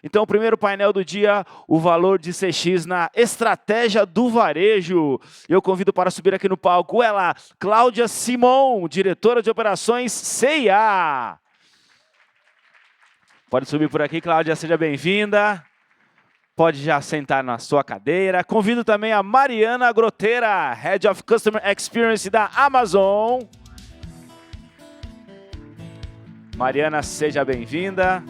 Então, o primeiro painel do dia, o valor de CX na estratégia do varejo. Eu convido para subir aqui no palco ela, Cláudia Simon, diretora de operações C&A. Pode subir por aqui, Cláudia, seja bem-vinda. Pode já sentar na sua cadeira. Convido também a Mariana Groteira, Head of Customer Experience da Amazon. Mariana, seja bem-vinda.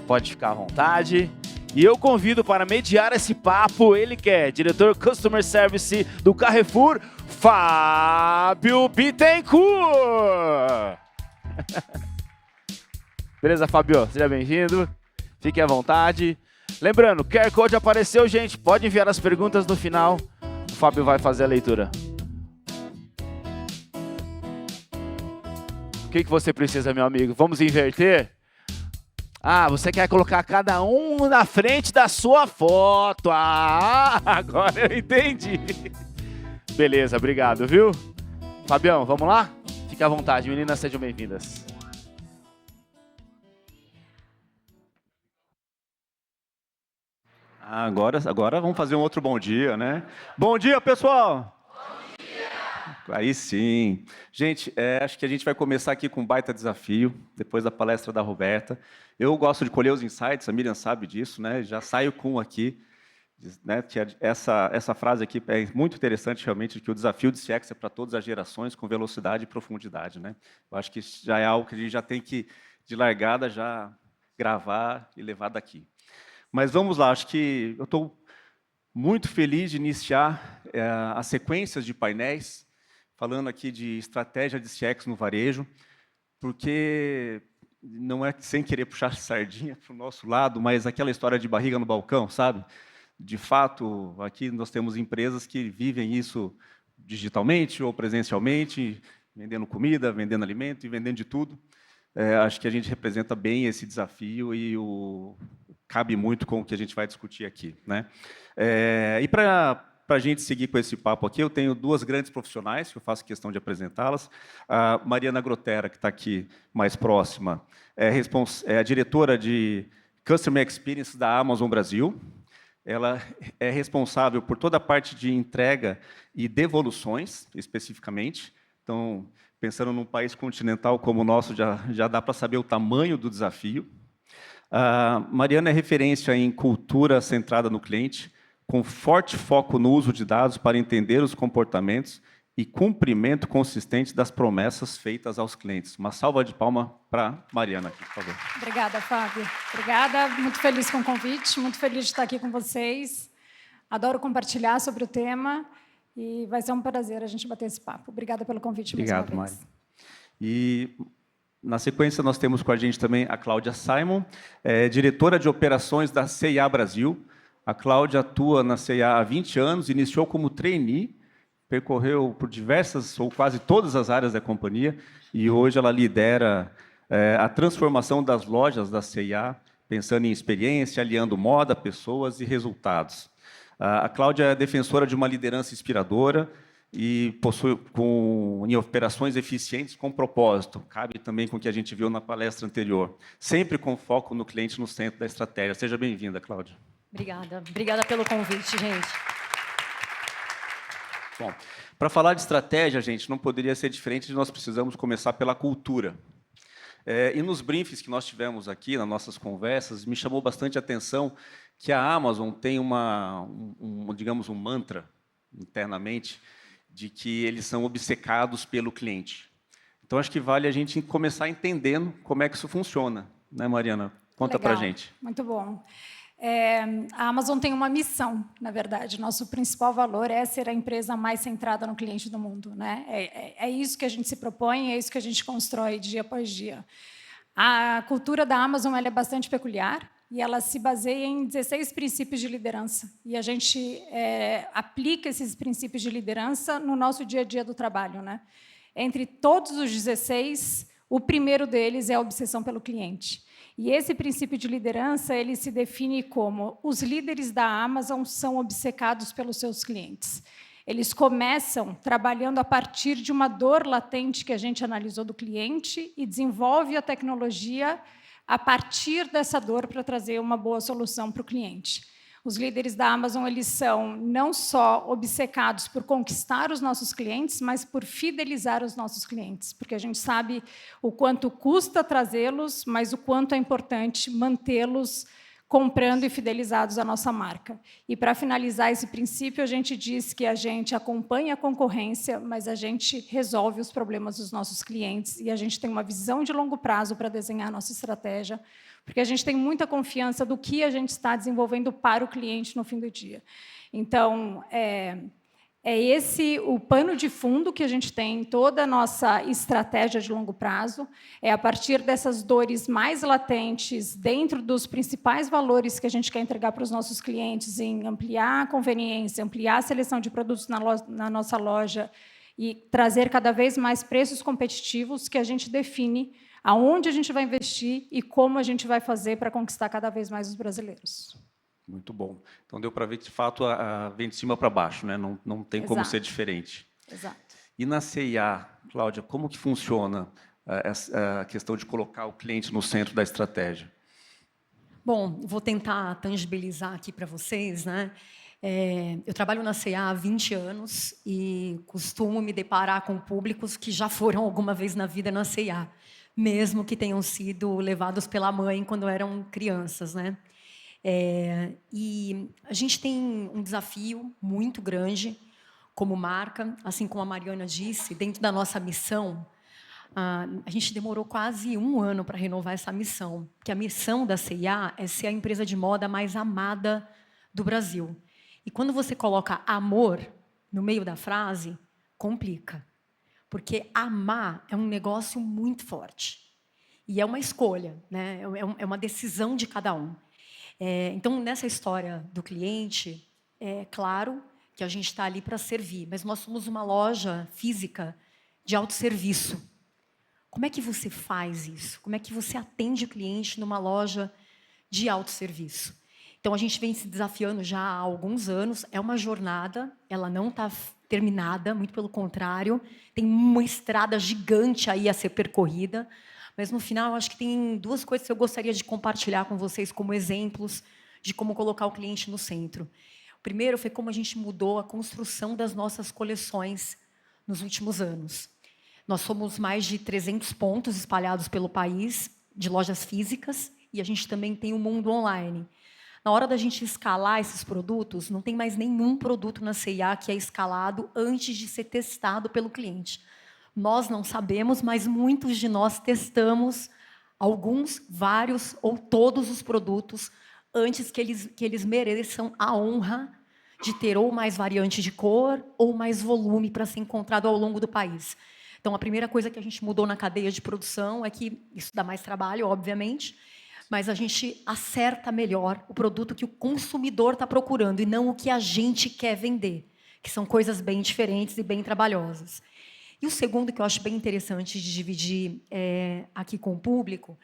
Pode ficar à vontade. E eu convido para mediar esse papo, ele que é diretor Customer Service do Carrefour, Fábio Bittencourt. Beleza, Fábio? Seja bem-vindo. Fique à vontade. Lembrando, QR Code apareceu, gente. Pode enviar as perguntas no final. O Fábio vai fazer a leitura. O que você precisa, meu amigo? Vamos inverter? Ah, você quer colocar cada um na frente da sua foto. Ah, agora eu entendi. Beleza, obrigado, viu? Fabião, vamos lá? Fique à vontade, meninas, sejam bem-vindas. Agora vamos fazer um outro bom dia, né? Bom dia, pessoal! Bom dia! Aí sim. Gente, acho que a gente vai começar aqui com um baita desafio, depois da palestra da Roberta. Eu gosto de colher os insights, a Miriam sabe disso, né? Já saio com aqui, né? Que essa frase aqui é muito interessante, realmente, que o desafio de CX é para todas as gerações, com velocidade e profundidade, né? Eu acho que isso já é algo que a gente já tem que, de largada, já gravar e levar daqui. Mas vamos lá, acho que eu estou muito feliz de iniciar as sequências de painéis, falando aqui de estratégia de CX no varejo, porque não é sem querer puxar sardinha para o nosso lado, mas aquela história de barriga no balcão, sabe? De fato, aqui nós temos empresas que vivem isso digitalmente ou presencialmente, vendendo comida, vendendo alimento e vendendo de tudo. Acho que a gente representa bem esse desafio e cabe muito com o que a gente vai discutir aqui, né? E para a gente seguir com esse papo aqui, eu tenho duas grandes profissionais, que eu faço questão de apresentá-las. A Mariana Groteira, que está aqui mais próxima, é a diretora de Customer Experience da Amazon Brasil. Ela é responsável por toda a parte de entrega e devoluções, especificamente. Então, pensando num país continental como o nosso, já dá para saber o tamanho do desafio. A Mariana é referência em cultura centrada no cliente, com forte foco no uso de dados para entender os comportamentos e cumprimento consistente das promessas feitas aos clientes. Uma salva de palmas para Mariana aqui, por favor. Obrigada, Fábio. Obrigada, muito feliz com o convite, muito feliz de estar aqui com vocês. Adoro compartilhar sobre o tema e vai ser um prazer a gente bater esse papo. Obrigada pelo convite. Obrigado, Mari. E, na sequência, nós temos com a gente também a Cláudia Simon, diretora de operações da C&A Brasil. A Cláudia atua na C&A há 20 anos, iniciou como trainee, percorreu por diversas ou quase todas as áreas da companhia e hoje ela lidera a transformação das lojas da C&A, pensando em experiência, aliando moda, pessoas e resultados. A Cláudia é defensora de uma liderança inspiradora e possui em operações eficientes com propósito. Cabe também com o que a gente viu na palestra anterior. Sempre com foco no cliente no centro da estratégia. Seja bem-vinda, Cláudia. Obrigada pelo convite, gente. Bom, para falar de estratégia, gente, não poderia ser diferente de nós precisamos começar pela cultura. E nos briefings que nós tivemos aqui, nas nossas conversas, me chamou bastante a atenção que a Amazon tem digamos, um mantra internamente de que eles são obcecados pelo cliente. Então, acho que vale a gente começar entendendo como é que isso funciona. Né, Mariana? Conta para a gente. Muito bom. A Amazon tem uma missão, na verdade. Nosso principal valor é ser a empresa mais centrada no cliente do mundo, né? É isso que a gente se propõe, é isso que a gente constrói dia após dia. A cultura da Amazon ela é bastante peculiar e ela se baseia em 16 princípios de liderança. E a gente aplica esses princípios de liderança no nosso dia a dia do trabalho, né? Entre todos os 16, o primeiro deles é a obsessão pelo cliente. E esse princípio de liderança ele se define como os líderes da Amazon são obcecados pelos seus clientes. Eles começam trabalhando a partir de uma dor latente que a gente analisou do cliente e desenvolve a tecnologia a partir dessa dor para trazer uma boa solução para o cliente. Os líderes da Amazon, eles são não só obcecados por conquistar os nossos clientes, mas por fidelizar os nossos clientes, porque a gente sabe o quanto custa trazê-los, mas o quanto é importante mantê-los comprando e fidelizados à nossa marca. E, para finalizar esse princípio, a gente diz que a gente acompanha a concorrência, mas a gente resolve os problemas dos nossos clientes e a gente tem uma visão de longo prazo para desenhar a nossa estratégia, porque a gente tem muita confiança do que a gente está desenvolvendo para o cliente no fim do dia. Então, é esse o pano de fundo que a gente tem em toda a nossa estratégia de longo prazo. É a partir dessas dores mais latentes, dentro dos principais valores que a gente quer entregar para os nossos clientes, em ampliar a conveniência, ampliar a seleção de produtos na nossa loja e trazer cada vez mais preços competitivos, que a gente define aonde a gente vai investir e como a gente vai fazer para conquistar cada vez mais os brasileiros. Muito bom. Então, deu para ver que, de fato, vem de cima para baixo, né? Não tem como ser diferente. Exato. E na C&A, Cláudia, como que funciona a questão de colocar o cliente no centro da estratégia? Bom, vou tentar tangibilizar aqui para vocês, né? Eu trabalho na C&A há 20 anos e costumo me deparar com públicos que já foram alguma vez na vida na C&A, mesmo que tenham sido levados pela mãe quando eram crianças, né? E a gente tem um desafio muito grande como marca, assim como a Mariana disse, dentro da nossa missão. A gente demorou quase 1 ano para renovar essa missão, porque a missão da C&A é ser a empresa de moda mais amada do Brasil. E quando você coloca amor no meio da frase, complica, porque amar é um negócio muito forte e é uma escolha, né? É uma decisão de cada um. Então, nessa história do cliente, é claro que a gente está ali para servir, mas nós somos uma loja física de autosserviço. Como é que você faz isso? Como é que você atende o cliente numa loja de autosserviço? Então, a gente vem se desafiando já há alguns anos. É uma jornada, ela não está terminada, muito pelo contrário. Tem uma estrada gigante aí a ser percorrida. Mas, no final, eu acho que tem 2 coisas que eu gostaria de compartilhar com vocês como exemplos de como colocar o cliente no centro. O primeiro foi como a gente mudou a construção das nossas coleções nos últimos anos. Nós somos mais de 300 pontos espalhados pelo país, de lojas físicas, e a gente também tem o mundo online. Na hora da gente escalar esses produtos, não tem mais nenhum produto na C&A que é escalado antes de ser testado pelo cliente. Nós não sabemos, mas muitos de nós testamos alguns, vários ou todos os produtos antes que eles mereçam a honra de ter ou mais variante de cor ou mais volume para ser encontrado ao longo do país. Então, a primeira coisa que a gente mudou na cadeia de produção é que isso dá mais trabalho, obviamente, mas a gente acerta melhor o produto que o consumidor está procurando e não o que a gente quer vender, que são coisas bem diferentes e bem trabalhosas. E o segundo, que eu acho bem interessante de dividir aqui com o público,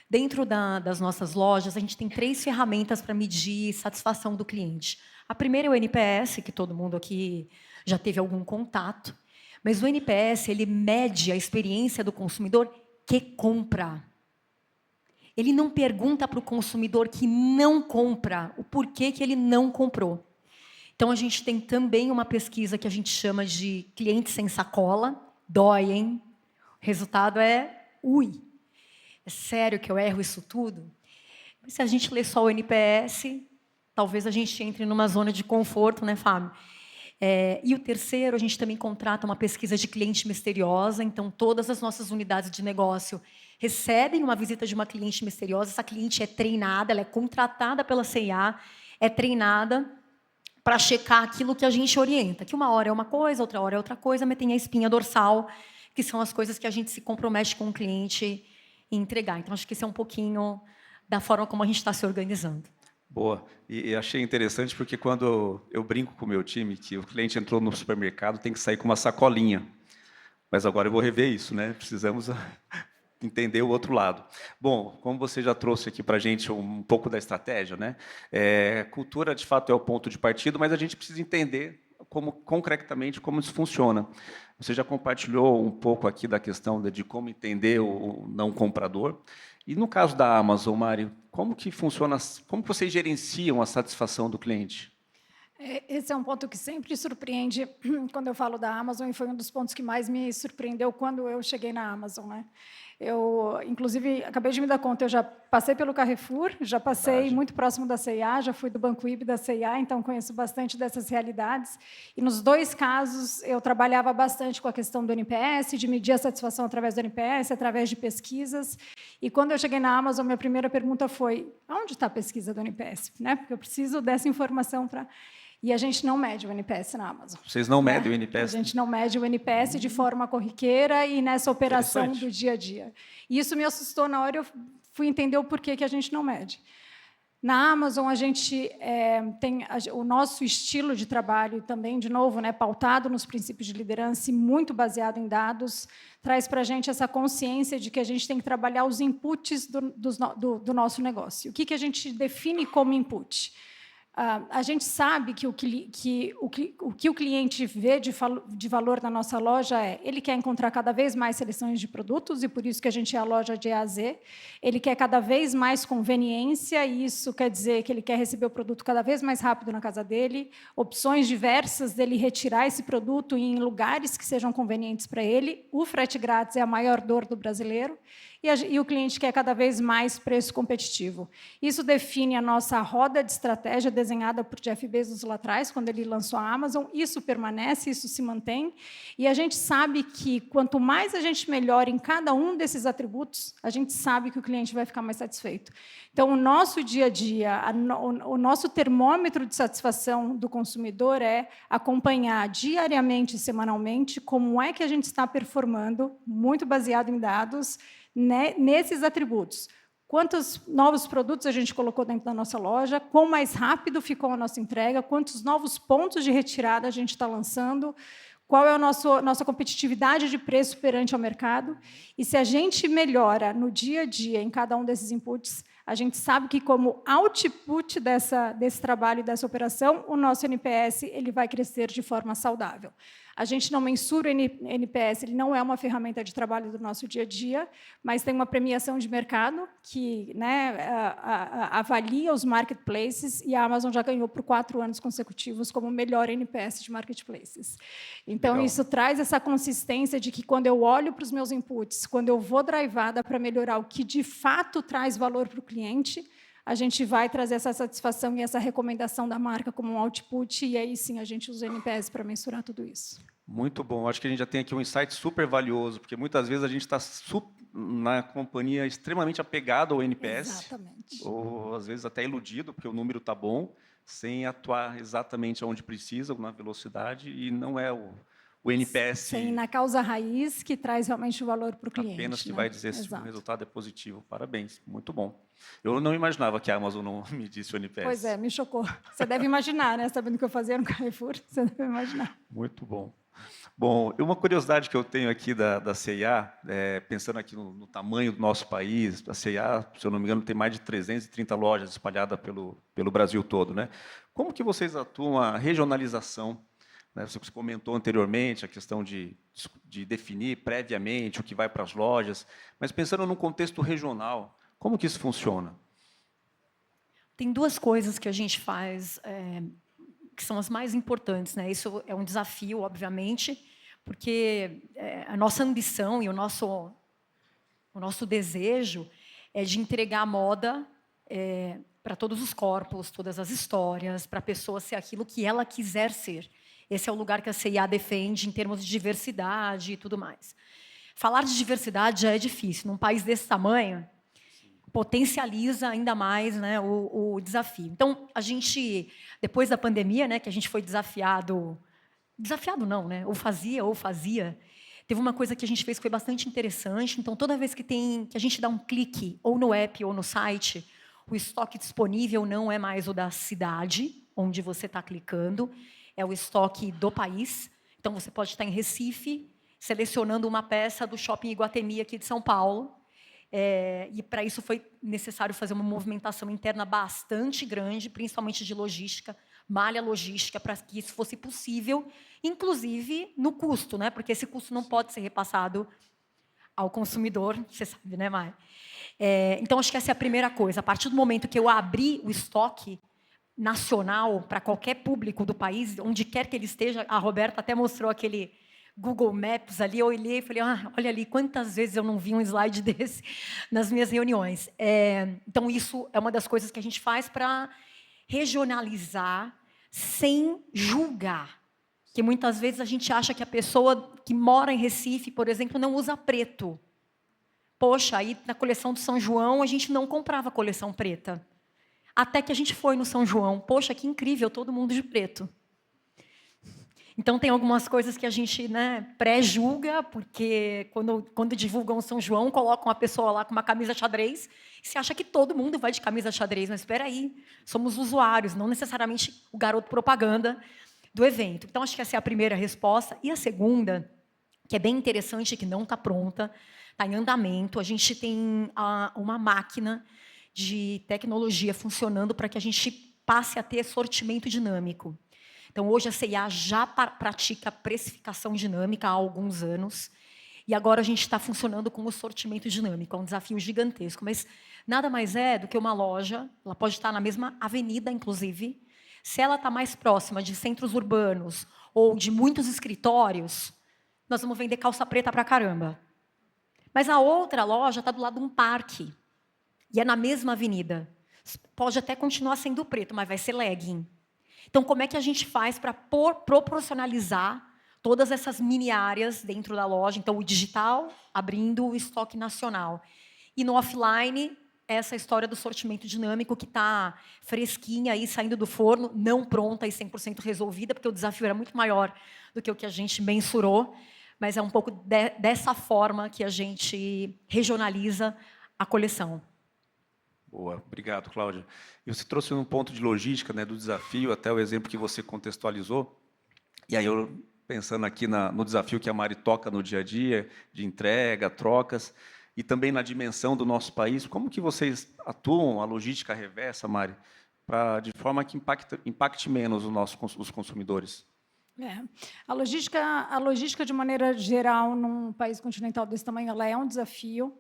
dentro das nossas lojas, a gente tem 3 ferramentas para medir satisfação do cliente. A primeira é o NPS, que todo mundo aqui já teve algum contato, mas o NPS ele mede a experiência do consumidor que compra. Ele não pergunta para o consumidor que não compra o porquê que ele não comprou. Então, a gente tem também uma pesquisa que a gente chama de cliente sem sacola. Dói, hein? O resultado é ui. É sério que eu erro isso tudo? Mas se a gente ler só o NPS, talvez a gente entre numa zona de conforto, né, Fábio? E o terceiro, a gente também contrata uma pesquisa de cliente misteriosa. Então, todas as nossas unidades de negócio recebem uma visita de uma cliente misteriosa. Essa cliente é treinada, ela é contratada pela C&A, é treinada para checar aquilo que a gente orienta, que uma hora é uma coisa, outra hora é outra coisa, mas tem a espinha dorsal, que são as coisas que a gente se compromete com o cliente em entregar. Então, acho que esse é um pouquinho da forma como a gente está se organizando. Boa. E achei interessante porque quando eu brinco com o meu time que o cliente entrou no supermercado tem que sair com uma sacolinha. Mas agora eu vou rever isso, né? Precisamos entender o outro lado. Bom, como você já trouxe aqui para a gente um pouco da estratégia, né? Cultura, de fato, é o ponto de partida, mas a gente precisa entender concretamente como isso funciona. Você já compartilhou um pouco aqui da questão de como entender o não comprador. E no caso da Amazon, Mário, como que funciona, como que vocês gerenciam a satisfação do cliente? Esse é um ponto que sempre surpreende quando eu falo da Amazon, e foi um dos pontos que mais me surpreendeu quando eu cheguei na Amazon, né? Eu, inclusive, acabei de me dar conta, eu já passei pelo Carrefour, já passei muito próximo da C&A, já fui do Banco IB da C&A, então conheço bastante dessas realidades. E nos dois casos, eu trabalhava bastante com a questão do NPS, de medir a satisfação através do NPS, através de pesquisas. E quando eu cheguei na Amazon, minha primeira pergunta foi: onde está a pesquisa do NPS? Né? Porque eu preciso dessa informação para... E a gente não mede o NPS na Amazon. Vocês não medem o A NPS? gente não mede o NPS de forma corriqueira e nessa operação do dia a dia. E isso me assustou na hora, eu fui entender o porquê que a gente não mede. Na Amazon, a gente tem o nosso estilo de trabalho também, de novo, né, pautado nos princípios de liderança e muito baseado em dados, traz para a gente essa consciência de que a gente tem que trabalhar os inputs do nosso negócio. O que a gente define como input? A gente sabe que o que o cliente vê de valor na nossa loja ele quer encontrar cada vez mais seleções de produtos, e por isso que a gente é a loja de A a Z. Ele quer cada vez mais conveniência, e isso quer dizer que ele quer receber o produto cada vez mais rápido na casa dele, opções diversas dele retirar esse produto em lugares que sejam convenientes para ele. O frete grátis é a maior dor do brasileiro. E o cliente quer cada vez mais preço competitivo. Isso define a nossa roda de estratégia desenhada por Jeff Bezos lá atrás, quando ele lançou a Amazon. Isso permanece, isso se mantém. E a gente sabe que, quanto mais a gente melhora em cada um desses atributos, a gente sabe que o cliente vai ficar mais satisfeito. Então, o nosso dia a dia, o nosso termômetro de satisfação do consumidor é acompanhar diariamente e semanalmente como é que a gente está performando, muito baseado em dados, né, nesses atributos. Quantos novos produtos a gente colocou dentro da nossa loja, quão mais rápido ficou a nossa entrega, quantos novos pontos de retirada a gente está lançando, qual é a nossa competitividade de preço perante ao mercado. E se a gente melhora no dia a dia em cada um desses inputs, a gente sabe que, como output desse trabalho e dessa operação, o nosso NPS ele vai crescer de forma saudável. A gente não mensura o NPS, ele não é uma ferramenta de trabalho do nosso dia a dia, mas tem uma premiação de mercado que, né, avalia os marketplaces, e a Amazon já ganhou por 4 anos consecutivos como o melhor NPS de marketplaces. Então, legal. Isso traz essa consistência de que, quando eu olho para os meus inputs, quando eu vou drivada para melhorar o que de fato traz valor para o cliente, a gente vai trazer essa satisfação e essa recomendação da marca como um output, e aí sim a gente usa o NPS para mensurar tudo isso. Muito bom. Acho que a gente já tem aqui um insight super valioso, porque muitas vezes a gente está na companhia extremamente apegado ao NPS. Exatamente. Ou, às vezes, até iludido, porque o número está bom, sem atuar exatamente onde precisa, na velocidade, e não é o NPS... Sem na causa raiz, que traz realmente o valor para o cliente. Apenas que, né, vai dizer se o resultado é positivo. Parabéns, muito bom. Eu não imaginava que a Amazon não me disse o NPS. Pois é, me chocou. Você deve imaginar, né? Sabendo o que eu fazia no Carrefour, você deve imaginar. Muito bom. Bom, uma curiosidade que eu tenho aqui da C&A, pensando aqui no tamanho do nosso país, a C&A, se eu não me engano, tem mais de 330 lojas espalhadas pelo Brasil todo, né? Como que vocês atuam a regionalização? Né? Você comentou anteriormente a questão de definir previamente o que vai para as lojas, mas pensando num contexto regional, como que isso funciona? Tem 2 coisas que a gente faz que são as mais importantes, né? Isso é um desafio, obviamente, porque a nossa ambição e o nosso desejo é de entregar moda para todos os corpos, todas as histórias, para a pessoa ser aquilo que ela quiser ser. Esse é o lugar que a C&A defende em termos de diversidade e tudo mais. Falar de diversidade já é difícil. Num país desse tamanho, potencializa ainda mais, né, o desafio. Então, a gente, depois da pandemia, né, que a gente foi desafiado não, né, ou fazia, teve uma coisa que a gente fez que foi bastante interessante. Então, toda vez que a gente dá um clique, ou no app ou no site, o estoque disponível não é mais o da cidade, onde você está clicando, é o estoque do país. Então, você pode estar em Recife, selecionando uma peça do Shopping Iguatemi aqui de São Paulo, e para isso foi necessário fazer uma movimentação interna bastante grande, principalmente de logística, malha logística, para que isso fosse possível, inclusive no custo, né? Porque esse custo não pode ser repassado ao consumidor, você sabe, né, Mai? Então, acho que essa é a primeira coisa. A partir do momento que eu abri o estoque nacional para qualquer público do país, onde quer que ele esteja, a Roberta até mostrou aquele Google Maps ali, eu olhei e falei, olha ali, quantas vezes eu não vi um slide desse nas minhas reuniões. Então, isso é uma das coisas que a gente faz para regionalizar sem julgar. Porque muitas vezes a gente acha que a pessoa que mora em Recife, por exemplo, não usa preto. Poxa, aí na coleção do São João a gente não comprava coleção preta. Até que a gente foi no São João. Poxa, que incrível, todo mundo de preto. Então, tem algumas coisas que a gente, né, pré-julga, porque quando divulgam o São João, colocam a pessoa lá com uma camisa xadrez, e se acha que todo mundo vai de camisa xadrez. Mas espera aí, somos usuários, não necessariamente o garoto propaganda do evento. Então, acho que essa é a primeira resposta. E a segunda, que é bem interessante, que não está pronta, está em andamento. A gente tem uma máquina de tecnologia funcionando para que a gente passe a ter sortimento dinâmico. Então, hoje a C&A já pratica precificação dinâmica há alguns anos, e agora a gente está funcionando com o sortimento dinâmico. É um desafio gigantesco, mas nada mais é do que uma loja, ela pode estar na mesma avenida, inclusive, se ela está mais próxima de centros urbanos ou de muitos escritórios, nós vamos vender calça preta para caramba. Mas a outra loja está do lado de um parque, e é na mesma avenida. Pode até continuar sendo preto, mas vai ser legging. Então, como é que a gente faz para proporcionalizar todas essas mini áreas dentro da loja? Então, o digital abrindo o estoque nacional. E no offline, essa história do sortimento dinâmico que está fresquinha, aí, saindo do forno, não pronta e 100% resolvida, porque o desafio era muito maior do que o que a gente mensurou, mas é um pouco dessa forma que a gente regionaliza a coleção. Boa, obrigado, Cláudia. E você trouxe um ponto de logística, né, do desafio, até o exemplo que você contextualizou. E aí, eu pensando aqui no desafio que a Mari toca no dia a dia, de entrega, trocas, e também na dimensão do nosso país, como que vocês atuam a logística reversa, Mari, de forma que impacte menos os consumidores? A logística, de maneira geral, num país continental desse tamanho, ela é um desafio.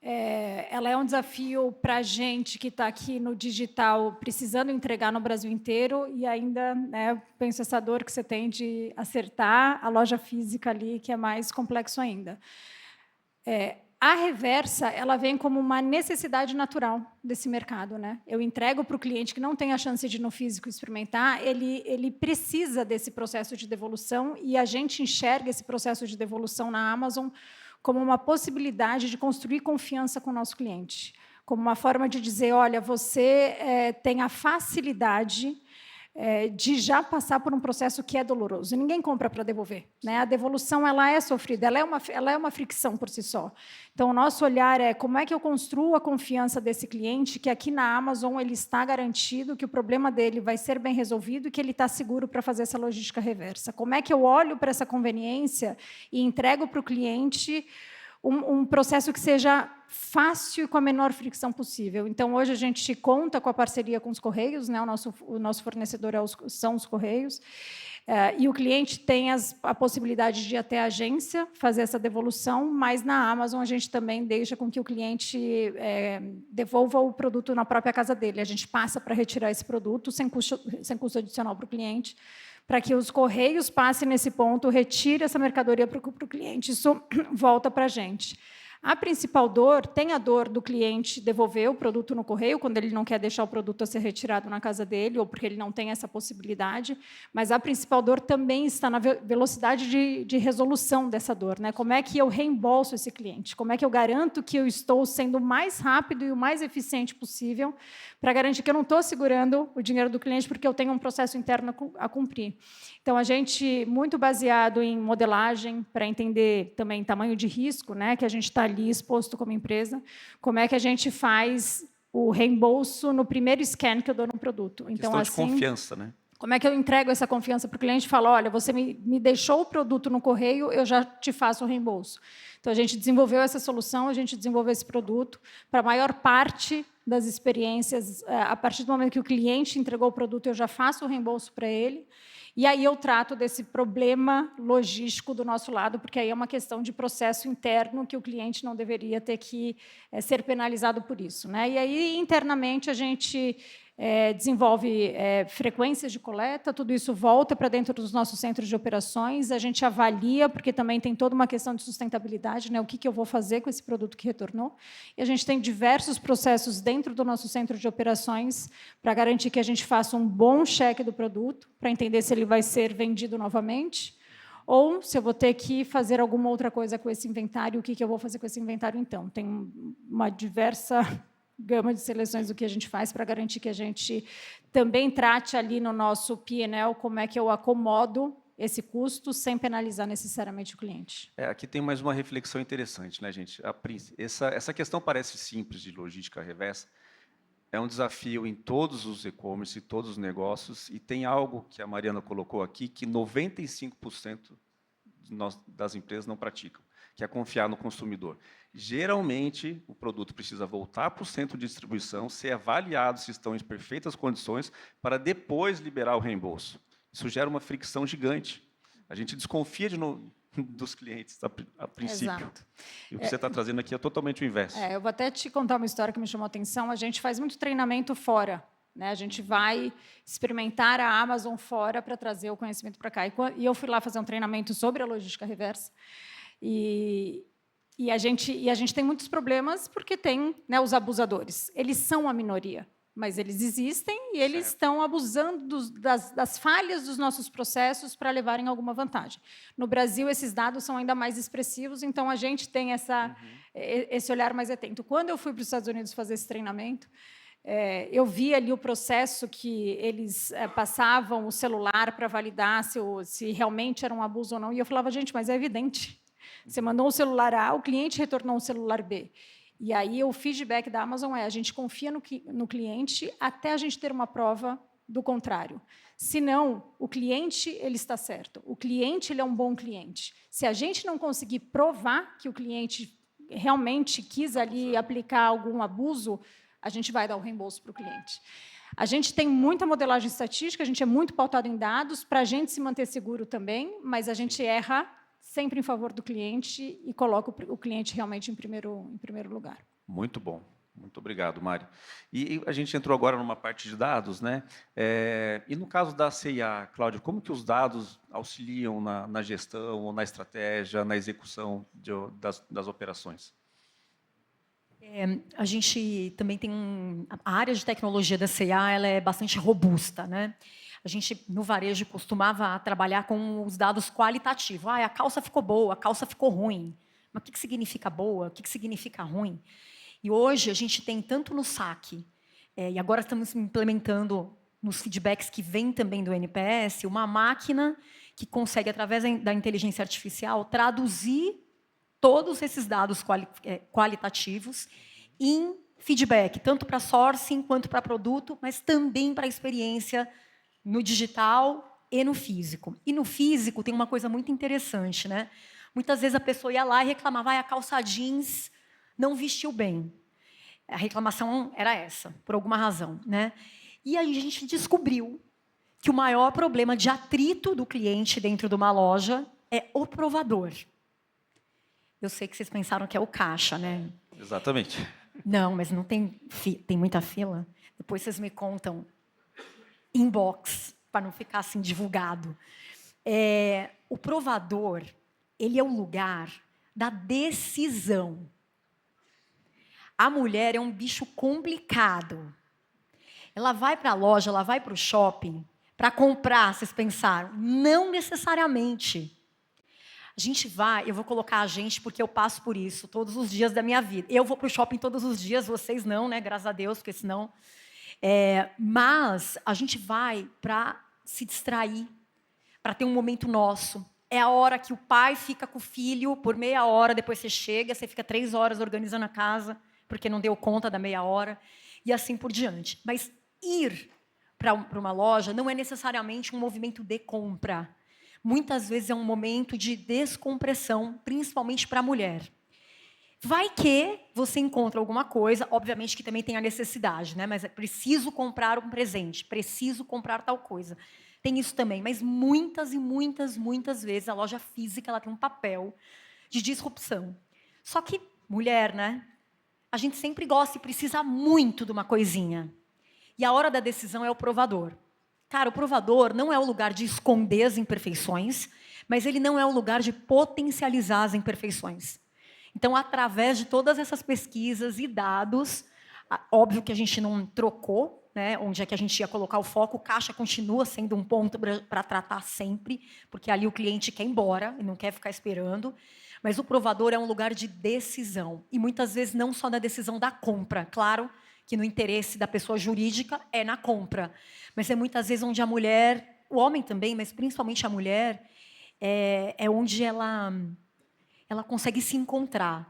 Ela é um desafio para a gente que está aqui no digital, precisando entregar no Brasil inteiro, e ainda, né, penso essa dor que você tem de acertar a loja física ali, que é mais complexo ainda. A reversa, ela vem como uma necessidade natural desse mercado, né? Eu entrego para o cliente que não tem a chance de ir no físico experimentar, ele precisa desse processo de devolução, e a gente enxerga esse processo de devolução na Amazon como uma possibilidade de construir confiança com o nosso cliente, como uma forma de dizer, olha, você tem a facilidade de já passar por um processo que é doloroso. E ninguém compra para devolver, né? A devolução ela é sofrida, ela é uma fricção por si só. Então, o nosso olhar é como é que eu construo a confiança desse cliente, que aqui na Amazon ele está garantido, que o problema dele vai ser bem resolvido e que ele está seguro para fazer essa logística reversa. Como é que eu olho para essa conveniência e entrego para o cliente um processo que seja fácil e com a menor fricção possível. Então, hoje a gente conta com a parceria com os Correios, né? O nosso fornecedor são os Correios, e o cliente tem a possibilidade de ir até a agência, fazer essa devolução, mas na Amazon a gente também deixa com que o cliente devolva o produto na própria casa dele. A gente passa para retirar esse produto sem custo adicional para o cliente, para que os Correios passem nesse ponto, retire essa mercadoria para o cliente. Isso volta para a gente. A principal dor, tem a dor do cliente devolver o produto no correio, quando ele não quer deixar o produto a ser retirado na casa dele, ou porque ele não tem essa possibilidade, mas a principal dor também está na velocidade de resolução dessa dor, né? Como é que eu reembolso esse cliente? Como é que eu garanto que eu estou sendo o mais rápido e o mais eficiente possível para garantir que eu não estou segurando o dinheiro do cliente porque eu tenho um processo interno a cumprir? Então, a gente, muito baseado em modelagem, para entender também tamanho de risco, né, que a gente está ali exposto como empresa, como é que a gente faz o reembolso no primeiro scan que eu dou no produto. Então, questão assim, de confiança, né? Como é que eu entrego essa confiança para o cliente e falo, olha, você me deixou o produto no correio, eu já te faço o reembolso. Então, a gente desenvolveu essa solução, a gente desenvolveu esse produto para a maior parte das experiências. A partir do momento que o cliente entregou o produto, eu já faço o reembolso para ele. E aí eu trato desse problema logístico do nosso lado, porque aí é uma questão de processo interno que o cliente não deveria ter que ser penalizado por isso, né? E aí, internamente, a gente desenvolve frequências de coleta, tudo isso volta para dentro dos nossos centros de operações, a gente avalia, porque também tem toda uma questão de sustentabilidade, né? O que eu vou fazer com esse produto que retornou. E a gente tem diversos processos dentro do nosso centro de operações para garantir que a gente faça um bom cheque do produto, para entender se ele vai ser vendido novamente, ou se eu vou ter que fazer alguma outra coisa com esse inventário, o que eu vou fazer com esse inventário, então. Tem uma diversa gama de seleções do que a gente faz para garantir que a gente também trate ali no nosso P&L como é que eu acomodo esse custo sem penalizar necessariamente o cliente. Aqui tem mais uma reflexão interessante, né, gente? Essa questão parece simples de logística reversa, é um desafio em todos os e-commerce, em todos os negócios, e tem algo que a Mariana colocou aqui, que 95% das empresas não praticam, que é confiar no consumidor. Geralmente, o produto precisa voltar para o centro de distribuição, ser avaliado se estão em perfeitas condições, para depois liberar o reembolso. Isso gera uma fricção gigante. A gente desconfia dos clientes, a princípio. Exato. E o que você está trazendo aqui é totalmente o inverso. Eu vou até te contar uma história que me chamou a atenção. A gente faz muito treinamento fora, né? A gente vai experimentar a Amazon fora para trazer o conhecimento para cá. E eu fui lá fazer um treinamento sobre a logística reversa. E a gente tem muitos problemas porque tem, né, os abusadores. Eles são a minoria, mas eles existem e eles estão abusando das falhas dos nossos processos para levarem alguma vantagem. No Brasil, esses dados são ainda mais expressivos, então a gente tem esse olhar mais atento. Quando eu fui para os Estados Unidos fazer esse treinamento, eu vi ali o processo que eles passavam o celular para validar se realmente era um abuso ou não, e eu falava, gente, mas é evidente. Você mandou um celular A, o cliente retornou um celular B. E aí o feedback da Amazon a gente confia no cliente até a gente ter uma prova do contrário. Senão, o cliente ele está certo. O cliente ele é um bom cliente. Se a gente não conseguir provar que o cliente realmente quis ali aplicar algum abuso, a gente vai dar o reembolso para o cliente. A gente tem muita modelagem estatística, a gente é muito pautado em dados, para a gente se manter seguro também, mas a gente erra sempre em favor do cliente e coloca o cliente realmente em primeiro lugar. Muito bom. Muito obrigado, Mário. E a gente entrou agora numa parte de dados, né? E no caso da C&A, Cláudio, como que os dados auxiliam na gestão, na estratégia, na execução das operações? A gente também tem a área de tecnologia da C&A, ela é bastante robusta, né? A gente, no varejo, costumava trabalhar com os dados qualitativos. A calça ficou boa, a calça ficou ruim. Mas o que significa boa? O que significa ruim? E hoje a gente tem tanto no saque, e agora estamos implementando nos feedbacks que vêm também do NPS, uma máquina que consegue, através da inteligência artificial, traduzir todos esses dados qualitativos em feedback, tanto para sourcing quanto para produto, mas também para a experiência no digital e no físico. E no físico tem uma coisa muito interessante, né? Muitas vezes a pessoa ia lá e reclamava, a calça jeans não vestiu bem. A reclamação era essa, por alguma razão, né? E aí a gente descobriu que o maior problema de atrito do cliente dentro de uma loja é o provador. Eu sei que vocês pensaram que é o caixa, né? Exatamente. Não, mas não tem muita fila. Depois vocês me contam inbox, para não ficar assim divulgado. O provador, ele é o lugar da decisão. A mulher é um bicho complicado. Ela vai para a loja, ela vai para o shopping para comprar, vocês pensaram? Não necessariamente. A gente vai, eu vou colocar a gente porque eu passo por isso todos os dias da minha vida. Eu vou para o shopping todos os dias, vocês não, né? Graças a Deus, porque senão... mas a gente vai para se distrair, para ter um momento nosso. É a hora que o pai fica com o filho por meia hora, depois você chega, você fica 3 horas organizando a casa, porque não deu conta da meia hora, e assim por diante. Mas ir para uma loja não é necessariamente um movimento de compra. Muitas vezes é um momento de descompressão, principalmente para a mulher. Vai que você encontra alguma coisa, obviamente que também tem a necessidade, né? Mas é preciso comprar um presente, preciso comprar tal coisa. Tem isso também, mas muitas e muitas, muitas vezes a loja física ela tem um papel de disrupção. Só que mulher, né? A gente sempre gosta e precisa muito de uma coisinha. E a hora da decisão é o provador. Cara, o provador não é o lugar de esconder as imperfeições, mas ele não é o lugar de potencializar as imperfeições. Então, através de todas essas pesquisas e dados, óbvio que a gente não trocou, né, onde é que a gente ia colocar o foco, o caixa continua sendo um ponto para tratar sempre, porque ali o cliente quer ir embora e não quer ficar esperando, mas o provador é um lugar de decisão, e muitas vezes não só da decisão da compra, claro, que no interesse da pessoa jurídica é na compra, mas é muitas vezes onde a mulher, o homem também, mas principalmente a mulher, é onde ela consegue se encontrar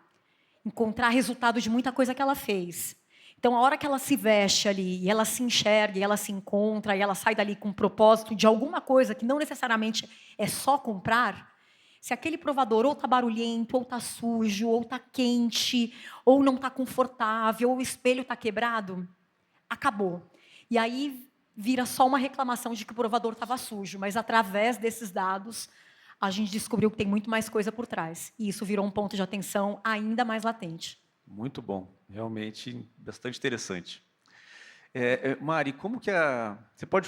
resultado de muita coisa que ela fez. Então, a hora que ela se veste ali, e ela se enxerga, e ela se encontra, e ela sai dali com um propósito de alguma coisa que não necessariamente é só comprar, se aquele provador ou está barulhento, ou está sujo, ou está quente, ou não está confortável, ou o espelho está quebrado, acabou. E aí vira só uma reclamação de que o provador estava sujo, mas através desses dados, a gente descobriu que tem muito mais coisa por trás. E isso virou um ponto de atenção ainda mais latente. Muito bom, realmente bastante interessante. Mari, como que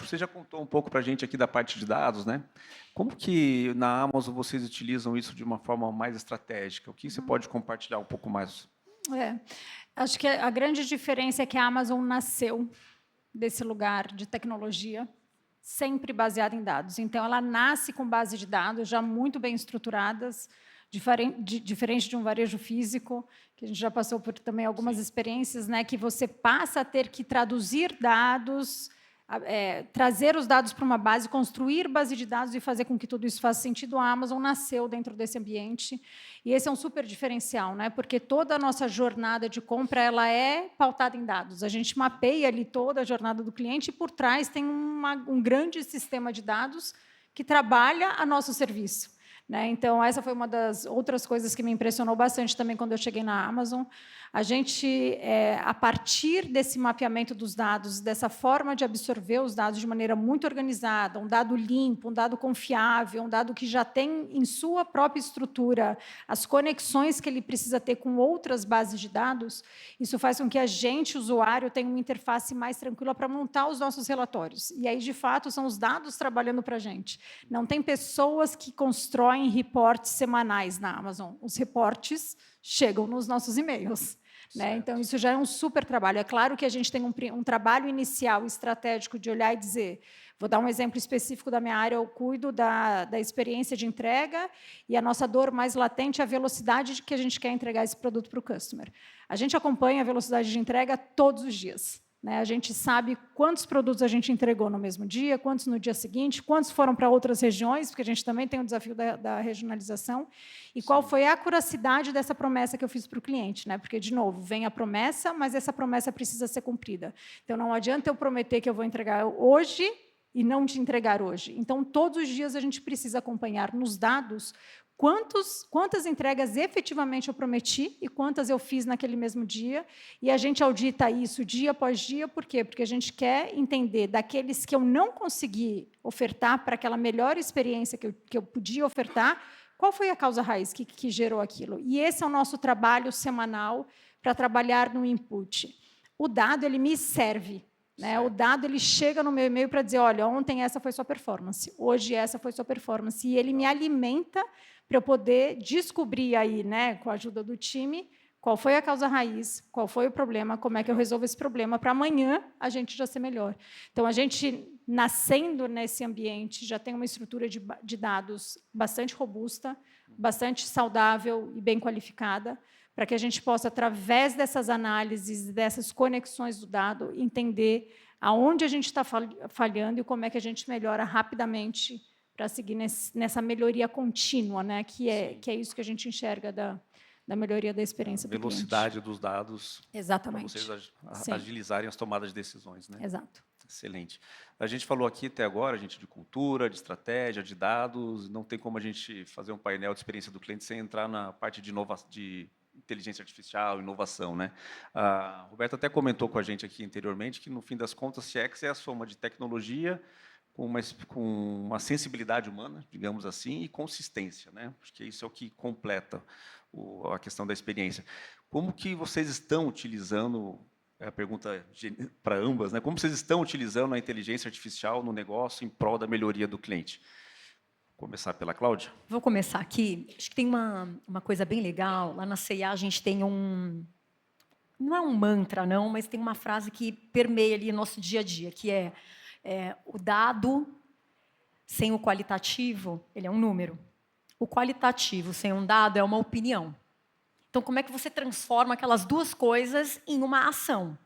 você já contou um pouco para a gente aqui da parte de dados, né? Como que na Amazon vocês utilizam isso de uma forma mais estratégica? O que você pode compartilhar um pouco mais? Acho que a grande diferença é que a Amazon nasceu desse lugar de tecnologia, sempre baseada em dados. Então, ela nasce com base de dados já muito bem estruturadas, diferente de um varejo físico, que a gente já passou por também algumas experiências, né, que você passa a ter que traduzir dados, trazer os dados para uma base, construir base de dados e fazer com que tudo isso faça sentido. A Amazon nasceu dentro desse ambiente, e esse é um super diferencial, né, porque toda a nossa jornada de compra ela é pautada em dados. A gente mapeia ali toda a jornada do cliente e, por trás, tem um grande sistema de dados que trabalha a nosso serviço. Então, essa foi uma das outras coisas que me impressionou bastante também quando eu cheguei na Amazon. A gente, a partir desse mapeamento dos dados, dessa forma de absorver os dados de maneira muito organizada, um dado limpo, um dado confiável, um dado que já tem em sua própria estrutura as conexões que ele precisa ter com outras bases de dados, isso faz com que a gente, usuário, tenha uma interface mais tranquila para montar os nossos relatórios. E aí, de fato, são os dados trabalhando para a gente. Não tem pessoas que constroem reportes semanais na Amazon. Os reportes chegam nos nossos e-mails. Então, isso já é um super trabalho. É claro que a gente tem um trabalho inicial estratégico de olhar e dizer, vou dar um exemplo específico da minha área, eu cuido da experiência de entrega, e a nossa dor mais latente é a velocidade de que a gente quer entregar esse produto para o customer. A gente acompanha a velocidade de entrega todos os dias. A gente sabe quantos produtos a gente entregou no mesmo dia, quantos no dia seguinte, quantos foram para outras regiões, porque a gente também tem o desafio da regionalização, e qual foi a acuracidade dessa promessa que eu fiz para o cliente. Porque, de novo, vem a promessa, mas essa promessa precisa ser cumprida. Então, não adianta eu prometer que eu vou entregar hoje e não te entregar hoje. Então, todos os dias a gente precisa acompanhar nos dados quantas entregas efetivamente eu prometi e quantas eu fiz naquele mesmo dia, e a gente audita isso dia após dia. Por quê? Porque a gente quer entender daqueles que eu não consegui ofertar para aquela melhor experiência que eu podia ofertar, qual foi a causa raiz que gerou aquilo. E esse é o nosso trabalho semanal para trabalhar no input. O dado ele me serve. O dado ele chega no meu e-mail para dizer, olha, ontem essa foi sua performance, hoje essa foi sua performance, e ele me alimenta para eu poder descobrir aí, com a ajuda do time, qual foi a causa raiz, qual foi o problema, como é que eu resolvo esse problema, para amanhã a gente já ser melhor. Então, a gente, nascendo nesse ambiente, já tem uma estrutura de dados bastante robusta, bastante saudável e bem qualificada, para que a gente possa, através dessas análises, dessas conexões do dado, entender aonde a gente está falhando e como é que a gente melhora rapidamente para seguir nessa melhoria contínua, que é isso que a gente enxerga da melhoria da experiência do cliente. Velocidade dos dados. Exatamente. Para vocês agilizarem as tomadas de decisões. Exato. Excelente. A gente falou aqui até agora, de cultura, de estratégia, de dados. Não tem como a gente fazer um painel de experiência do cliente sem entrar na parte de inteligência artificial, inovação. A Roberta até comentou com a gente aqui anteriormente que, no fim das contas, CX é a soma de tecnologia, com uma sensibilidade humana, digamos assim, e consistência, né? Porque isso é o que completa a questão da experiência. Como que vocês estão utilizando, é a pergunta para ambas, né? Como vocês estão utilizando a inteligência artificial no negócio em prol da melhoria do cliente? Vou começar pela Cláudia. Vou começar aqui. Acho que tem uma coisa bem legal. Lá na C&A a gente tem não é um mantra, não, mas tem uma frase que permeia ali o nosso dia a dia, que é o dado sem o qualitativo, ele é um número. O qualitativo sem um dado é uma opinião. Então, como é que você transforma aquelas duas coisas em uma ação?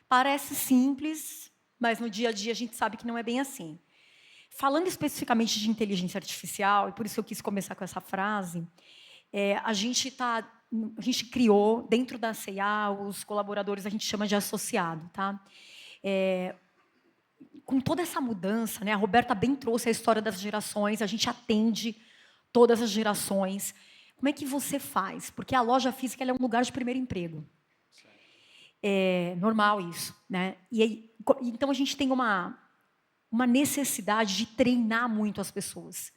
Parece simples, mas no dia a dia a gente sabe que não é bem assim. Falando especificamente de inteligência artificial, e por isso eu quis começar com essa frase, a gente criou, dentro da C&A, os colaboradores a gente chama de associado. Tá? Com toda essa mudança, né, a Roberta bem trouxe a história das gerações, a gente atende todas as gerações. Como é que você faz? Porque a loja física ela é um lugar de primeiro emprego. É normal isso. Né? Então, a gente tem uma necessidade de treinar muito as pessoas.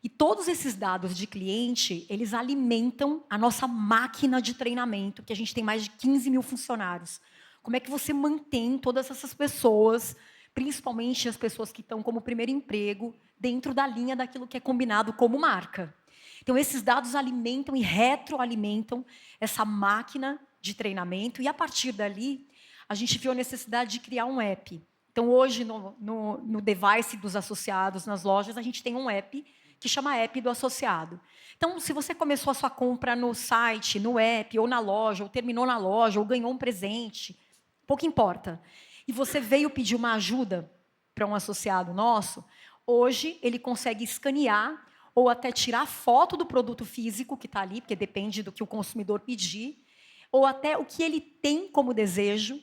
E todos esses dados de cliente, eles alimentam a nossa máquina de treinamento, que a gente tem mais de 15 mil funcionários. Como é que você mantém todas essas pessoas, principalmente as pessoas que estão como primeiro emprego, dentro da linha daquilo que é combinado como marca? Então, esses dados alimentam e retroalimentam essa máquina de treinamento, e a partir dali, a gente viu a necessidade de criar um app. Então, hoje, no device dos associados, nas lojas, a gente tem um app que chama App do Associado. Então, se você começou a sua compra no site, no app, ou na loja, ou terminou na loja, ou ganhou um presente, pouco importa, e você veio pedir uma ajuda para um associado nosso, hoje ele consegue escanear ou até tirar foto do produto físico que está ali, porque depende do que o consumidor pedir, ou até o que ele tem como desejo.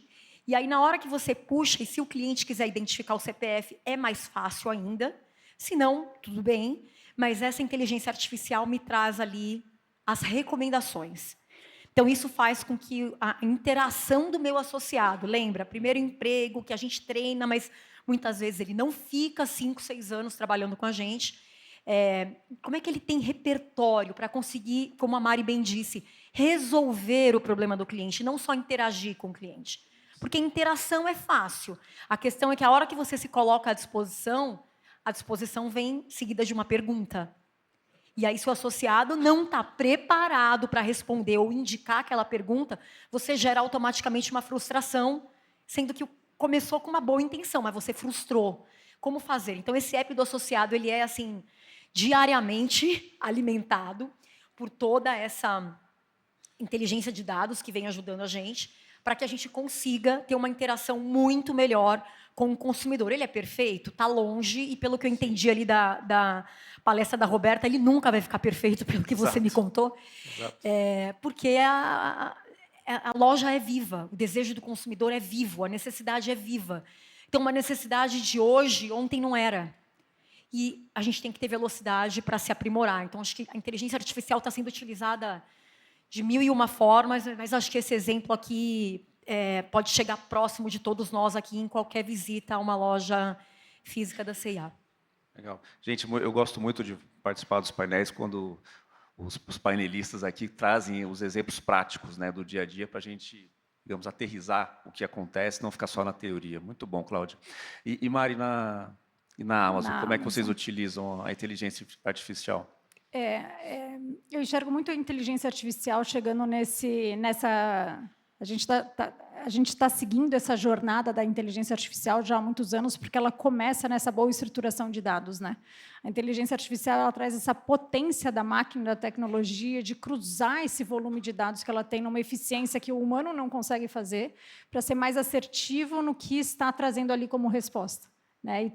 E aí, na hora que você puxa, e se o cliente quiser identificar o CPF, é mais fácil ainda. Se não, tudo bem. Mas essa inteligência artificial me traz ali as recomendações. Então, isso faz com que a interação do meu associado, lembra, primeiro emprego, que a gente treina, mas muitas vezes ele não fica 5, 6 anos trabalhando com a gente. Como é que ele tem repertório para conseguir, como a Mari bem disse, resolver o problema do cliente, não só interagir com o cliente? Porque interação é fácil. A questão é que a hora que você se coloca à disposição, a disposição vem seguida de uma pergunta. E aí, se o associado não está preparado para responder ou indicar aquela pergunta, você gera automaticamente uma frustração, sendo que começou com uma boa intenção, mas você frustrou. Como fazer? Então, esse app do associado ele é assim, diariamente alimentado por toda essa inteligência de dados que vem ajudando a gente, para que a gente consiga ter uma interação muito melhor com o consumidor. Ele é perfeito? Está longe, e pelo que eu entendi ali da palestra da Roberta, ele nunca vai ficar perfeito, pelo que você me contou. Porque a loja é viva, o desejo do consumidor é vivo, a necessidade é viva. Então, uma necessidade de hoje, ontem não era. E a gente tem que ter velocidade para se aprimorar. Então, acho que a inteligência artificial está sendo utilizada de 1001 formas, mas acho que esse exemplo aqui pode chegar próximo de todos nós aqui em qualquer visita a uma loja física da C&A. Legal. Gente, eu gosto muito de participar dos painéis quando os painelistas aqui trazem os exemplos práticos, né, do dia a dia para a gente, digamos, aterrissar o que acontece, não ficar só na teoria. Muito bom, Cláudia. E Mari, na Amazon, como é que vocês utilizam a inteligência artificial? Eu enxergo muito a inteligência artificial chegando nessa... A gente está seguindo essa jornada da inteligência artificial já há muitos anos, porque ela começa nessa boa estruturação de dados. Né? A inteligência artificial ela traz essa potência da máquina, da tecnologia, de cruzar esse volume de dados que ela tem numa eficiência que o humano não consegue fazer, para ser mais assertivo no que está trazendo ali como resposta. Né?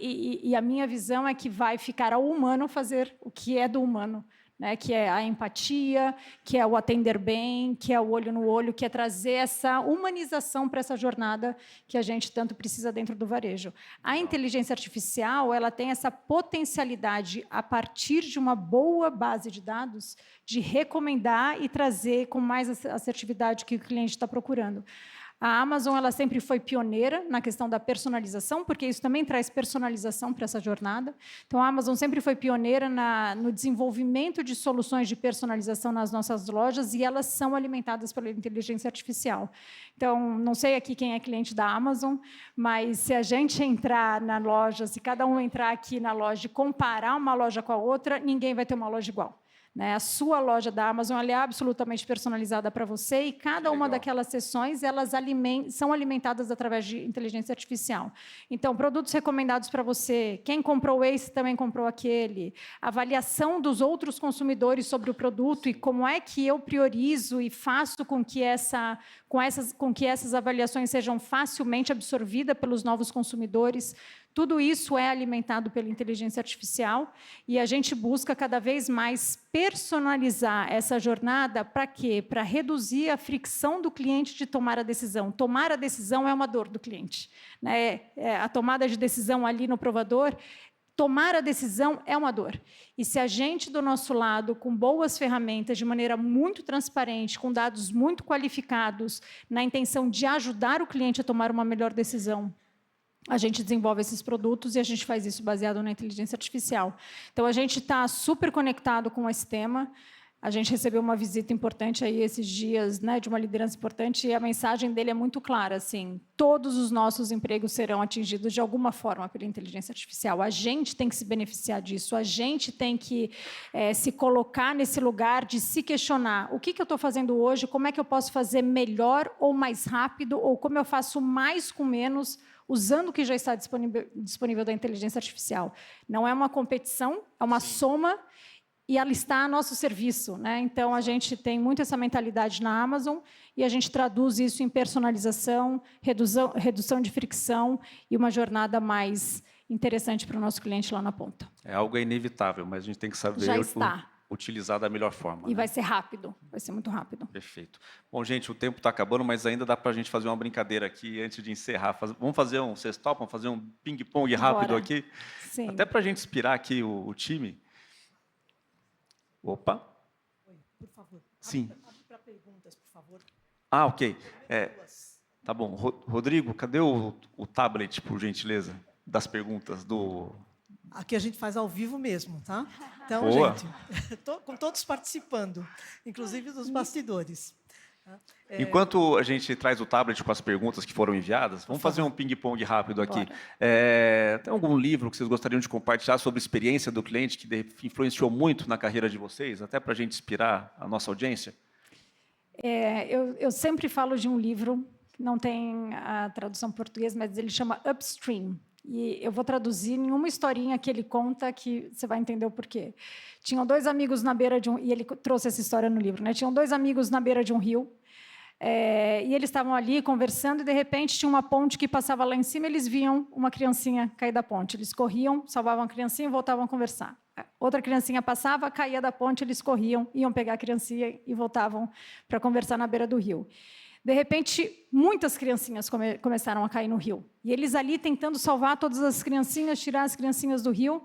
E a minha visão é que vai ficar ao humano fazer o que é do humano, né? Que é a empatia, que é o atender bem, que é o olho no olho, que é trazer essa humanização para essa jornada que a gente tanto precisa dentro do varejo. A inteligência artificial ela tem essa potencialidade, a partir de uma boa base de dados, de recomendar e trazer com mais assertividade o que o cliente está procurando. A Amazon ela sempre foi pioneira na questão da personalização, porque isso também traz personalização para essa jornada. Então, a Amazon sempre foi pioneira no desenvolvimento de soluções de personalização nas nossas lojas e elas são alimentadas pela inteligência artificial. Então, não sei aqui quem é cliente da Amazon, mas se a gente entrar na loja, se cada um entrar aqui na loja e comparar uma loja com a outra, ninguém vai ter uma loja igual. A sua loja da Amazon ela é absolutamente personalizada para você e cada uma daquelas sessões elas são alimentadas através de inteligência artificial. Então, produtos recomendados para você, quem comprou esse também comprou aquele, avaliação dos outros consumidores sobre o produto e como é que eu priorizo e faço com que essas avaliações sejam facilmente absorvidas pelos novos consumidores. Tudo isso é alimentado pela inteligência artificial e a gente busca cada vez mais personalizar essa jornada para quê? Para reduzir a fricção do cliente de tomar a decisão. Tomar a decisão é uma dor do cliente. A tomada de decisão ali no provador, tomar a decisão é uma dor. E se a gente, do nosso lado, com boas ferramentas, de maneira muito transparente, com dados muito qualificados, na intenção de ajudar o cliente a tomar uma melhor decisão, a gente desenvolve esses produtos e a gente faz isso baseado na inteligência artificial. Então, a gente está super conectado com esse tema. A gente recebeu uma visita importante aí esses dias, de uma liderança importante, e a mensagem dele é muito clara, assim, todos os nossos empregos serão atingidos de alguma forma pela inteligência artificial. A gente tem que se beneficiar disso, a gente tem que se colocar nesse lugar de se questionar o que eu estou fazendo hoje, como é que eu posso fazer melhor ou mais rápido, ou como eu faço mais com menos, usando o que já está disponível da inteligência artificial. Não é uma competição, é uma soma, e ela está a nosso serviço. Então, a gente tem muito essa mentalidade na Amazon e a gente traduz isso em personalização, redução de fricção e uma jornada mais interessante para o nosso cliente lá na ponta. É algo inevitável, mas a gente tem que saber utilizar da melhor forma. E vai ser rápido, vai ser muito rápido. Perfeito. Bom, gente, o tempo está acabando, mas ainda dá para a gente fazer uma brincadeira aqui antes de encerrar. Vamos fazer vocês topam? Vamos fazer um ping-pong rápido aqui? Sim. Até para a gente inspirar aqui o time. Opa. Oi, por favor. Sim. Abre para perguntas, por favor. Ah, ok. Tá bom. Rodrigo, cadê o tablet, por gentileza, das perguntas do... Aqui a gente faz ao vivo mesmo, tá? Então, Boa. gente, com todos participando, inclusive dos bastidores. Enquanto a gente traz o tablet com as perguntas que foram enviadas, vamos fazer um ping-pong rápido aqui. Tem algum livro que vocês gostariam de compartilhar sobre a experiência do cliente que influenciou muito na carreira de vocês, até para a gente inspirar a nossa audiência? Eu sempre falo de um livro, que não tem a tradução em português, mas ele chama Upstream. E eu vou traduzir em uma historinha que ele conta que você vai entender o porquê. Tinham dois amigos na beira de um... E ele trouxe essa história no livro. Tinham dois amigos na beira de um rio. E eles estavam ali conversando e, de repente, tinha uma ponte que passava lá em cima e eles viam uma criancinha cair da ponte. Eles corriam, salvavam a criancinha e voltavam a conversar. Outra criancinha passava, caía da ponte, eles corriam, iam pegar a criancinha e voltavam para conversar na beira do rio. De repente, muitas criancinhas começaram a cair no rio. E eles ali tentando salvar todas as criancinhas, tirar as criancinhas do rio.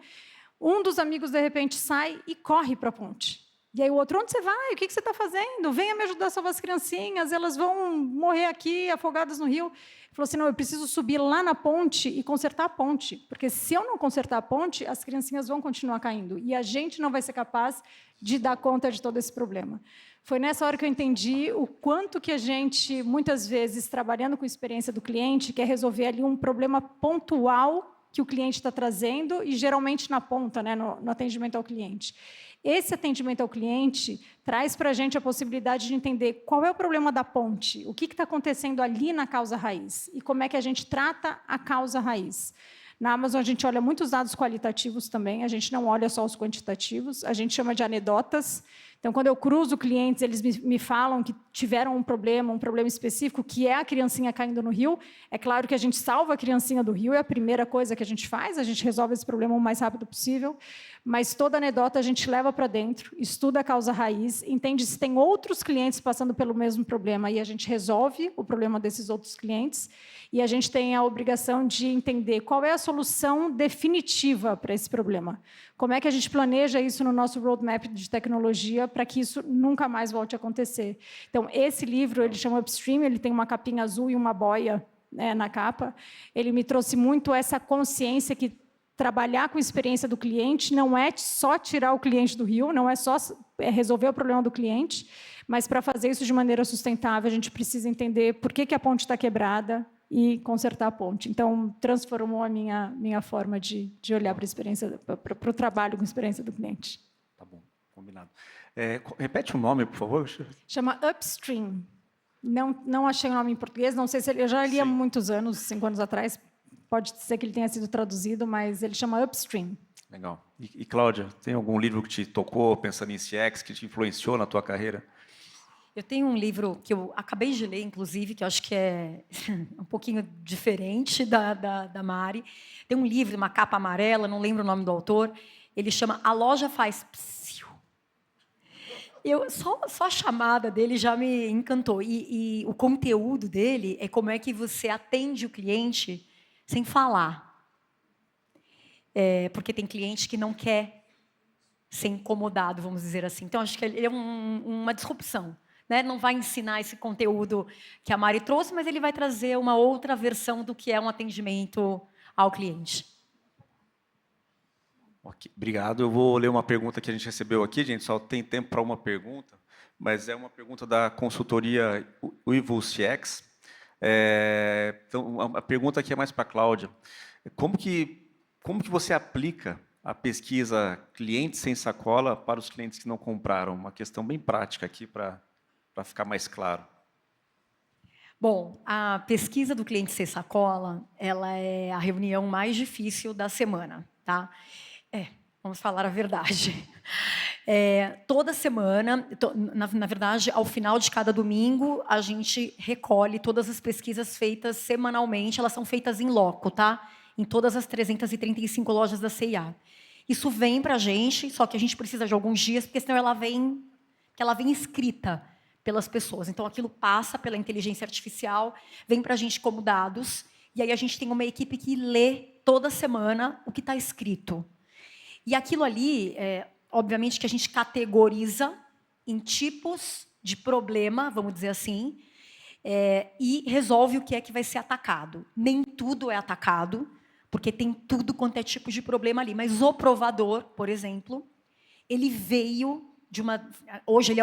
Um dos amigos, de repente, sai e corre para a ponte. E aí o outro, onde você vai? O que você está fazendo? Venha me ajudar a salvar as criancinhas, elas vão morrer aqui, afogadas no rio. Ele falou assim, não, eu preciso subir lá na ponte e consertar a ponte, porque se eu não consertar a ponte, as criancinhas vão continuar caindo, e a gente não vai ser capaz de dar conta de todo esse problema. Foi nessa hora que eu entendi o quanto que a gente, muitas vezes, trabalhando com a experiência do cliente, quer resolver ali um problema pontual que o cliente está trazendo, e geralmente na ponta, no atendimento ao cliente. Esse atendimento ao cliente traz para a gente a possibilidade de entender qual é o problema da ponte, o que está acontecendo ali na causa raiz, e como é que a gente trata a causa raiz. Na Amazon, a gente olha muitos dados qualitativos também, a gente não olha só os quantitativos, a gente chama de anedotas. Então, quando eu cruzo clientes, eles me falam que tiveram um problema específico, que é a criancinha caindo no rio. É claro que a gente salva a criancinha do rio, é a primeira coisa que a gente faz, a gente resolve esse problema o mais rápido possível, mas toda anedota a gente leva para dentro, estuda a causa raiz, entende se tem outros clientes passando pelo mesmo problema, e a gente resolve o problema desses outros clientes, e a gente tem a obrigação de entender qual é a solução definitiva para esse problema. Como é que a gente planeja isso no nosso roadmap de tecnologia dia para que isso nunca mais volte a acontecer. Então, esse livro, ele chama Upstream, ele tem uma capinha azul e uma boia, né, na capa. Ele me trouxe muito essa consciência que trabalhar com a experiência do cliente não é só tirar o cliente do rio, não é só resolver o problema do cliente, mas para fazer isso de maneira sustentável, a gente precisa entender por que a ponte está quebrada e consertar a ponte. Então, transformou a minha forma de olhar para a experiência, para o trabalho com a experiência do cliente. Tá bom, combinado. Repete o nome, por favor. Chama Upstream. Não achei o nome em português, não sei se eu já li há muitos anos, 5 anos atrás, pode ser que ele tenha sido traduzido, mas ele chama Upstream. Legal. E Cláudia, tem algum livro que te tocou, pensando em CX, que te influenciou na tua carreira? Eu tenho um livro que eu acabei de ler, inclusive, que eu acho que é um pouquinho diferente da Mari. Tem um livro, uma capa amarela, não lembro o nome do autor. Ele chama A Loja Faz Psiu. Só a chamada dele já me encantou. E o conteúdo dele é como é que você atende o cliente sem falar. Porque tem cliente que não quer ser incomodado, vamos dizer assim. Então, acho que ele é uma disrupção. Né? Não vai ensinar esse conteúdo que a Mari trouxe, mas ele vai trazer uma outra versão do que é um atendimento ao cliente. Okay, obrigado. Eu vou ler uma pergunta que a gente recebeu aqui, gente. Só tem tempo para uma pergunta, mas é uma pergunta da consultoria Evil CX. Então, a pergunta aqui é mais para a Cláudia. Como que você aplica a pesquisa Clientes Sem Sacola para os clientes que não compraram? Uma questão bem prática aqui para ficar mais claro. Bom, a pesquisa do Cliente Sem Sacola, ela é a reunião mais difícil da semana, tá? Vamos falar a verdade. Toda semana, na verdade, ao final de cada domingo, a gente recolhe todas as pesquisas feitas semanalmente, elas são feitas em loco, tá? Em todas as 335 lojas da C&A. Isso vem para a gente, só que a gente precisa de alguns dias, porque senão ela vem escrita pelas pessoas. Então, aquilo passa pela inteligência artificial, vem para a gente como dados, e aí a gente tem uma equipe que lê toda semana o que está escrito. E aquilo ali, obviamente, que a gente categoriza em tipos de problema, vamos dizer assim, e resolve o que é que vai ser atacado. Nem tudo é atacado, porque tem tudo quanto é tipo de problema ali. Mas o provador, por exemplo, ele veio hoje ele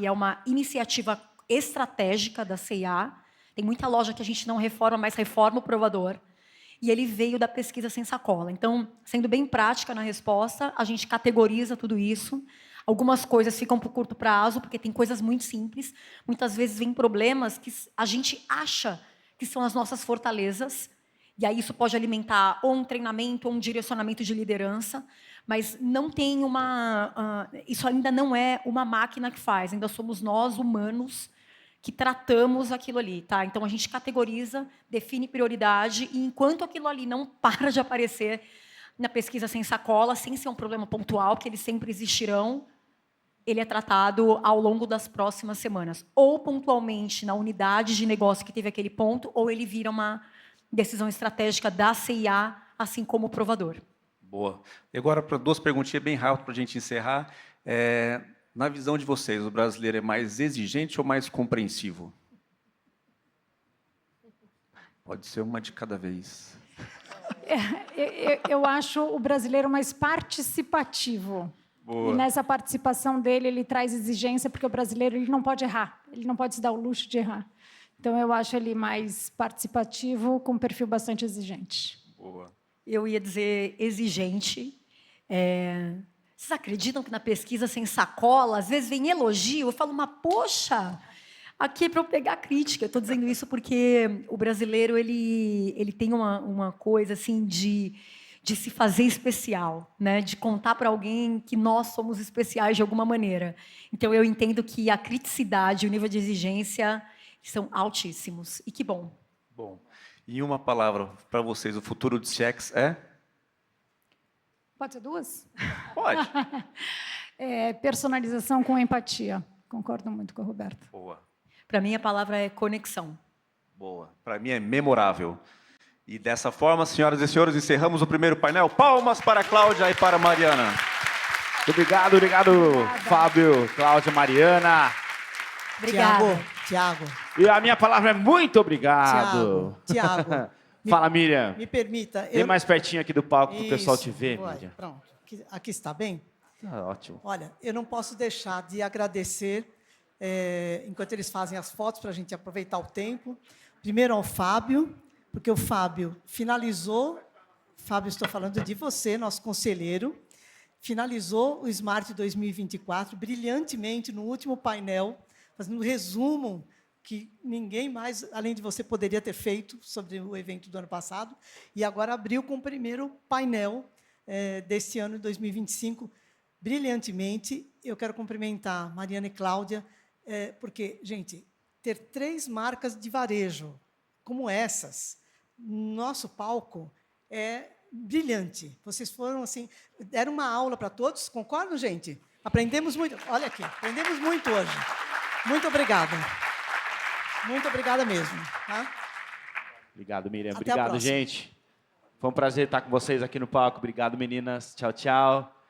é uma iniciativa estratégica da C&A. Tem muita loja que a gente não reforma, mas reforma o provador. E ele veio da pesquisa Sem Sacola. Então, sendo bem prática na resposta, a gente categoriza tudo isso. Algumas coisas ficam por curto prazo, porque tem coisas muito simples. Muitas vezes vem problemas que a gente acha que são as nossas fortalezas. E aí isso pode alimentar ou um treinamento ou um direcionamento de liderança. Mas não tem isso ainda não é uma máquina que faz, ainda somos nós, humanos, que tratamos aquilo ali. Tá? Então, a gente categoriza, define prioridade, e enquanto aquilo ali não para de aparecer na pesquisa Sem Sacola, sem ser um problema pontual, porque eles sempre existirão, ele é tratado ao longo das próximas semanas. Ou pontualmente na unidade de negócio que teve aquele ponto, ou ele vira uma decisão estratégica da C&A, assim como o provador. Boa. E agora, para 2 perguntinhas bem rápidas para a gente encerrar. Na visão de vocês, o brasileiro é mais exigente ou mais compreensivo? Pode ser uma de cada vez. Eu acho o brasileiro mais participativo. Boa. E nessa participação dele, ele traz exigência, porque o brasileiro ele não pode errar, ele não pode se dar o luxo de errar. Então, eu acho ele mais participativo, com um perfil bastante exigente. Boa. Eu ia dizer exigente. Vocês acreditam que na pesquisa Sem Sacola, às vezes vem elogio? Eu falo, mas poxa, aqui é para eu pegar crítica. Eu estou dizendo isso porque o brasileiro ele tem uma coisa assim de se fazer especial, né? De contar para alguém que nós somos especiais de alguma maneira. Então, eu entendo que a criticidade e o nível de exigência são altíssimos. E que bom. Bom. E uma palavra para vocês, o futuro de CX é? Pode ser 2? Pode. Personalização com empatia. Concordo muito com a Roberta. Boa. Para mim, a palavra é conexão. Boa. Para mim é memorável. E dessa forma, senhoras e senhores, encerramos o primeiro painel. Palmas para a Cláudia e para a Mariana. Obrigado, Fábio, Cláudia, Mariana. Obrigada. Tiago, E a minha palavra é muito obrigado. Tiago. Fala, Miriam. Me permita. Vem mais pertinho aqui do palco para o pessoal te ver, Vai, Miriam. pronto. Aqui está bem? Tá ótimo. Olha, eu não posso deixar de agradecer, enquanto eles fazem as fotos, para a gente aproveitar o tempo. Primeiro ao Fábio, porque o Fábio finalizou, Fábio, estou falando de você, nosso conselheiro, finalizou o Smart 2024 brilhantemente no último painel, fazendo um resumo que ninguém mais, além de você, poderia ter feito sobre o evento do ano passado, e agora abriu com o primeiro painel deste ano, 2025, brilhantemente. Eu quero cumprimentar Mariana e Cláudia, porque, gente, ter 3 marcas de varejo como essas, no nosso palco, é brilhante. Vocês foram, assim, deram uma aula para todos, concordam, gente? Aprendemos muito. Olha aqui, aprendemos muito hoje. Muito obrigada. Muito obrigada mesmo. Tá? Obrigado, Miriam. Até a Obrigado, próxima. gente. Foi um prazer estar com vocês aqui no palco. Obrigado, meninas. Tchau, tchau.